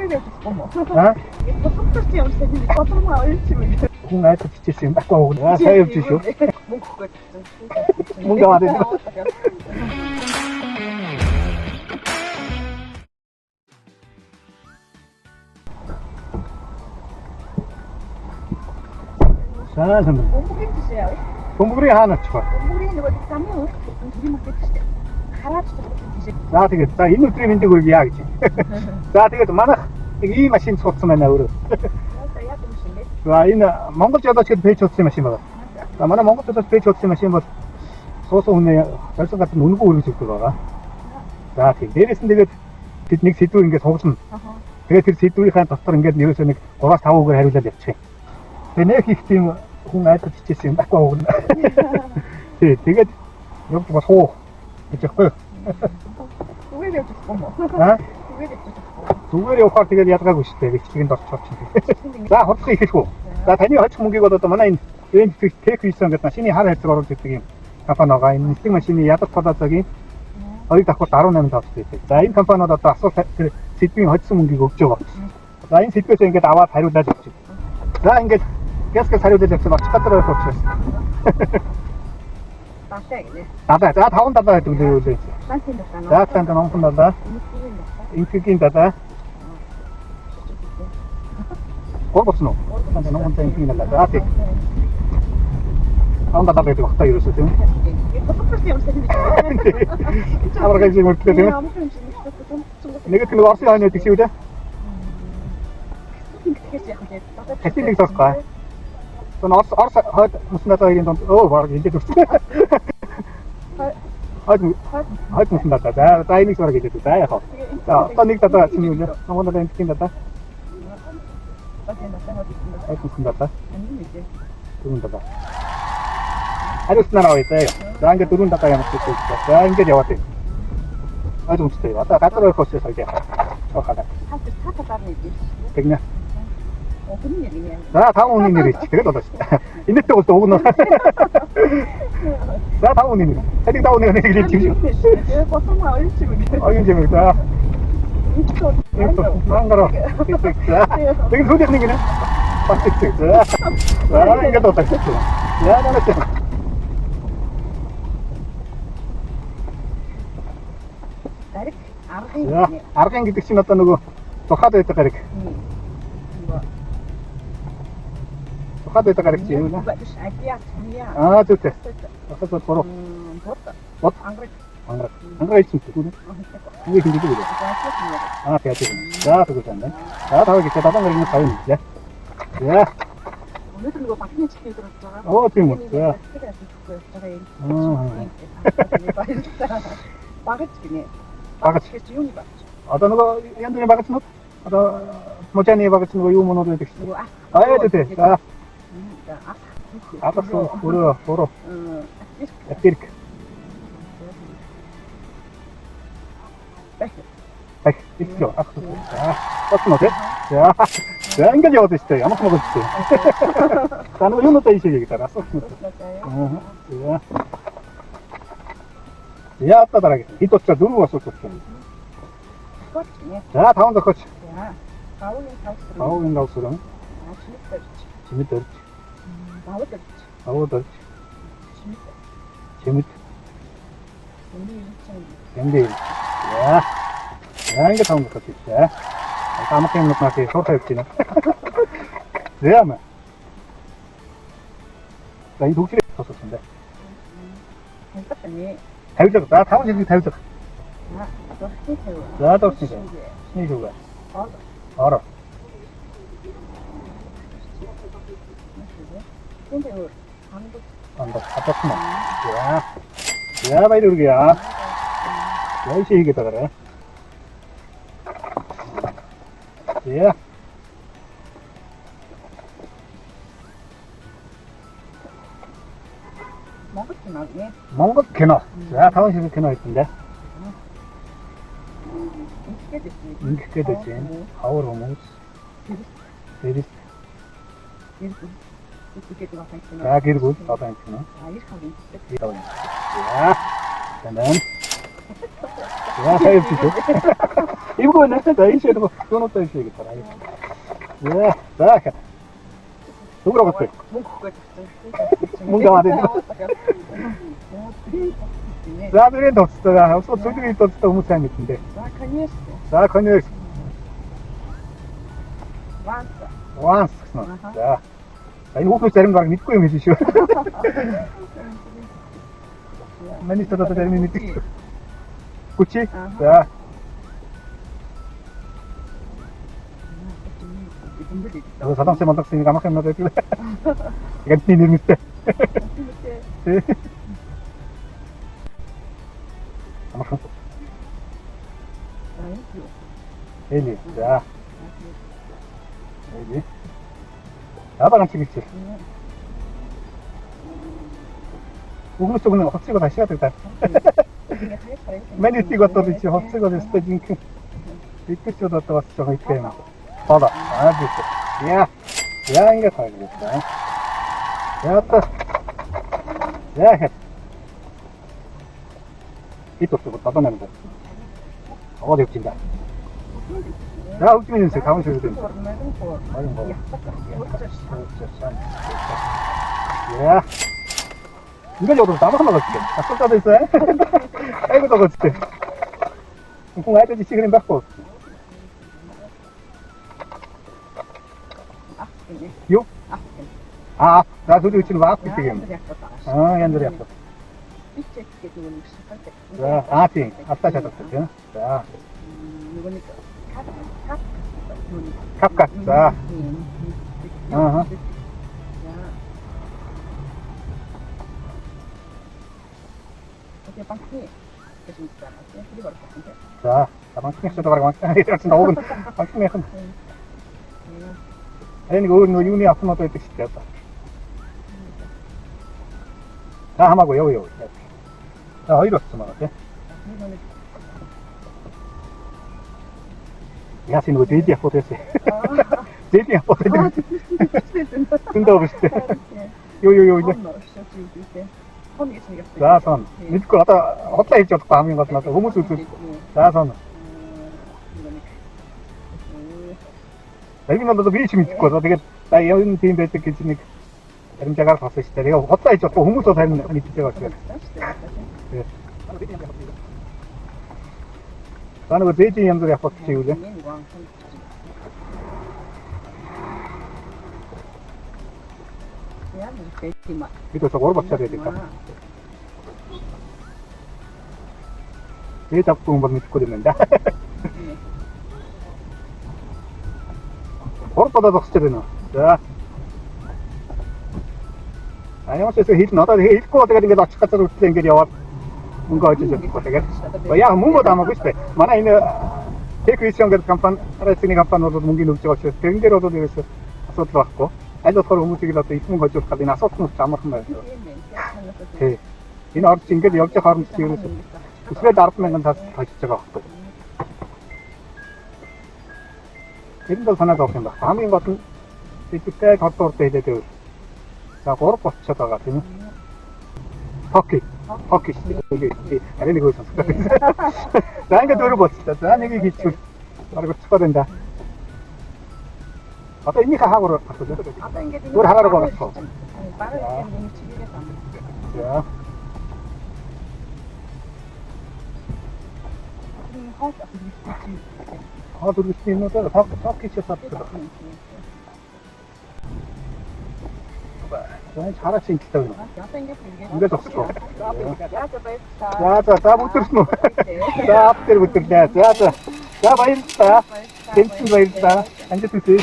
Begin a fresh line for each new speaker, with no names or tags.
Böyle tutma.
Ha?
Çok tutuyorum seni. Oturma öyle mi?
Kung ay ito chichisim ako ako na sayo chisyo. Mung gawa din. Sana sana.
공부를 드세요.
공부리 하나 쳐.
공부를 이거 있다면 둘이 먹게 드세요. 갈아주서 드세요.
За тэгээд за энэ өдрийн мэндийг хүргье яа гэж. За тэгээд манайх нэг ийм машин цуцсан байна өөрөө.
Яг юм шиг.
За энэ Монгол жолооч гэдэг пэйж цуцсан машин байна. За манай Монгол жолооч пэйж цуцсан машин бол суусан хүний зорьсон газар нүнгүй үргэлж өгдөг байгаа. За тийм дээрээс нь тэгээд бид нэг сэдвүү ингээд суглана. Тэгээд тэр сэдвийнхаа дотор ингээд нэрөөсөө нэг 3-5 үгээр хариулаад явчих. Тэгээд нэг их тийм хүн айдаж чижсэн юм байхгүй уу. Тэгээд явж бас хуу гэж яахгүй.
Зүгээр явж байгаа юм.
Аа?
Зүгээр явж байгаа.
Зүгээр явахаар тэгээд ядгаагүй шүү дээ. Бичгийн дорчод чинь. За хурцхан ихэх үү. За таны хоцох мөнгийг бол одоо манай энэ Event Tech хийсэн гэдэг машины хар хайцаг оруулж ирдэг юм компани байгаа. Энэ нислэг машины ядах толооцогийн 2 давхурт 18 тооцоо байдаг. За энэ компаниуд одоо асуулт тэр сэдвийн хоцсон мөнгийг өгч байгаа. За энэ сэдвээс ингээд аваад хариулаад өгч. За ингээд гэсгээс хариулаад явсан очих газар байх учраас.
Тасаа гинэ.
Дадаа за 5 дадаа гэдэг үү лээ.
Тасаа дадаа.
За цаанд номхон дадаа. Инфигийн дадаа. Гурвцноо. Цаанд номхон инфигийн дадаа. За тийм. Анда дадаа гэдэг багтаа ерөөсөө тийм. Аврагаж мөртлөө тийм. Нэг нэг орсын хань гэдэг шиг үү? Хэсэг нэг тосгоо. Сон орс хойд муснатагийн донд баг ингэж өгсөн. Хойд муснатаа. За энийг зураг гэдэг. За яах вэ? За одоо нэг дадаа чинь юу нэ? Номхон дадаа энэ дадаа. Хойд муснатаа. Түрүүн дадаа. Хариулснараа байцаа. За ингээд дөрөв дадаа ямар ч зүйл. За ингээд яваад байна. Хойд муснатаа. Одоо газар байх учраас яг яах. Цохоо.
Цаатаар нэг юм.
Тэгнэ.
Огны нэр юм.
За 5 хүний нэр ич тэгээд болоо шүү. Энэтэй бол өгнө. За 5 хүний нэр. Хэдий 5 хүний нэр хэлж юм шүү.
Боссоо ойлч юм.
Оюун юм да. Мангараа. Тэг хүлээх нэг нэ. Бас их. За ингээд болоо шүү. Яа нэ.
Дарик аргын.
Аргын гэдэг чинь одоо нөгөө тухайд байдаг гариг. Тухайд байдаг гариг чинь юу нэ? Аа зүгтээ. Ахад бороо. Бот ангар. Ангар хэлсэн шүү дээ. Юу хийх гэдэг вэ? Аа тийм. За тэгвэл байна. За тавыг гэж дадан гарыг нь тавина. За.
Өнөөдөр нөгөө банкны чихээ дөрөж байгаа.
Оо тийм үү. За.
Багц гинэ.
Багц
гэж юуны багц?
Одоо нөгөө янз бүрийн багцнууд одоо можаны багц нөгөө юу мөнүүд байдаг шүү. Аа тийм. За. Апас бороо. Эфирк. Ах, идё. Ах. Батмаа тий. За. За ингэж яваад штэ. Ямар ч мөгөд штэ. За нөгөө юунуудаа ийшээ гэдэг асуух юм. Аа. За. Я одоо дараа гэж. Хэд утгаа дөрөв асуух болсон. За 5 зохиоч.
За.
5-ын давсран. Чимэд өрч. Аваад өрч. Чимэд. Эндээ. За. За ингэ 5 зохиоч. За. Амтын юм уу шууд тавьчих юм. Зэм. За энэ төгсрээ тоссон дээ. Тавьлаа. За 5 жил тавьлаа. За дурсны. Сний юугаа. Ороо. Анда хатсан. Я баяр үргээ. Яа хийгээд байгаарай. Я. Монгол кино. За 5 ширхэг кино хийсэн дээ. Ингээд гэдэг чинь хавар хүмүүс. Тэрс. За гэр бүл одоо энэ кино. За. Тэнэн. Я хайр чи. 이거는 나 이시에도 끊었다 이시겠더라. 예, 자, 누구라고 했어? 뭔가 말해. За, дөрөнд тоцтой. Усууд сүлгийн тоцтой хүмүүс сайн мэднэ.
Да, конечно.
За, конечно.
Ванса.
Once гэсэн. За. За, энэ хүмүүс зарим баг мэдгүй юм хэлсэн шүү. Миний тодорхой зарим мэддэг. Хүчи. За. Εγώ θα σε μαντάξει να κάνω ένα τέτοιο. Γιατί την ήρμιστε. Αμάχα. Էլի, դա։ Էլի։ Աբանան чигч. Угнус угнус хоцгоо ташаа гэдэг. Миний тиг одоо чи хоцгоо өстэй жинхэнэ. Итгэж одоо бас жоохон их юм. Бала. Аа би. Яа ингэ таагаад. Яа та. Яа. 이쪽도 따다 내는 거. 어디 없진다. 야, 웃기면 인생 가면 쉬어도 된다. 아니, 뭐. 야. 이거 저도 나만 먹었지. 아, 쏟아져 있어요? 아이고, 저거 진짜. 공 아이들 시그림 받고. 요? 아, 나 둘이 지금 막 지금. 아, 연들이 아파. 자, 아팅, 아따 잡았죠. 자, kapkat, 자, 어허. 자, 방송에 써도 가고 방송에 나오건 방송에 한. 아니 이거 너 유니 아프면 또 이렇게 시켰다. 자, 하마고 여기. 자, 이렇게 말할게. 야, 지금 이거 데이지야 포토했어. 데이지야 포토했어. 뜬다 없을 때. 요 이제. 자, 선. 믿고 왔다 왔다 했죠. 밤인 것 같아서 호무스 그. 자, 선. 여기 나도 비치 믿고 저 되게 나 여기 팀 될 때 괜찮니. 다른 자가 갔을 때 내가 왔다 했죠. 또 호무스 되는 아니 진짜 같아. 예. 나는 그 돼지 연들이 아팠지 그래? 이거 저거 오르박 쳐야 되겠다. 왜 자꾸 한번 믿고 있는다. 오르박다 더 쳐야 되나? 자. 아니 어째서 힐 나다 힐 거가 되게 나 착각도 된 게 와. 뭔가 어쩌죠 되게. 야 뭔가 하고 싶대. 만나 있는 테크니션 같은 간판 알아쓰니 간판으로 문기 놓죠. 된대로도 되겠어. 소트 받고. 아이도 서로 움직이다 또 이쁜 거죠. 가디나 소트는 잠을 말이야. 예. 이 나올 징계 역적 하름 지으면서 그래 나르면 다 다시 제가 갖고. 이런도 하나도 없습니다. 밤인 같은 이때 갔다 올 때 이제 자, 고로 뻗쳐다가 되는 터키 여기 아래니 거기서 나 이거 들어봤다. 나 여기 기출 바로 추가된다. 아까 이미 하고로 바꾸죠. 뭘 하라고 하겠어. 자, 둘이 있는 데가 터키 쳤었다. 잘할 수 있다. 이거 좋고. 자, 붙들어. 자, 앞뒤로 붙들자. 자, 바이르다. 벤치 바이르다. 앉아주세요.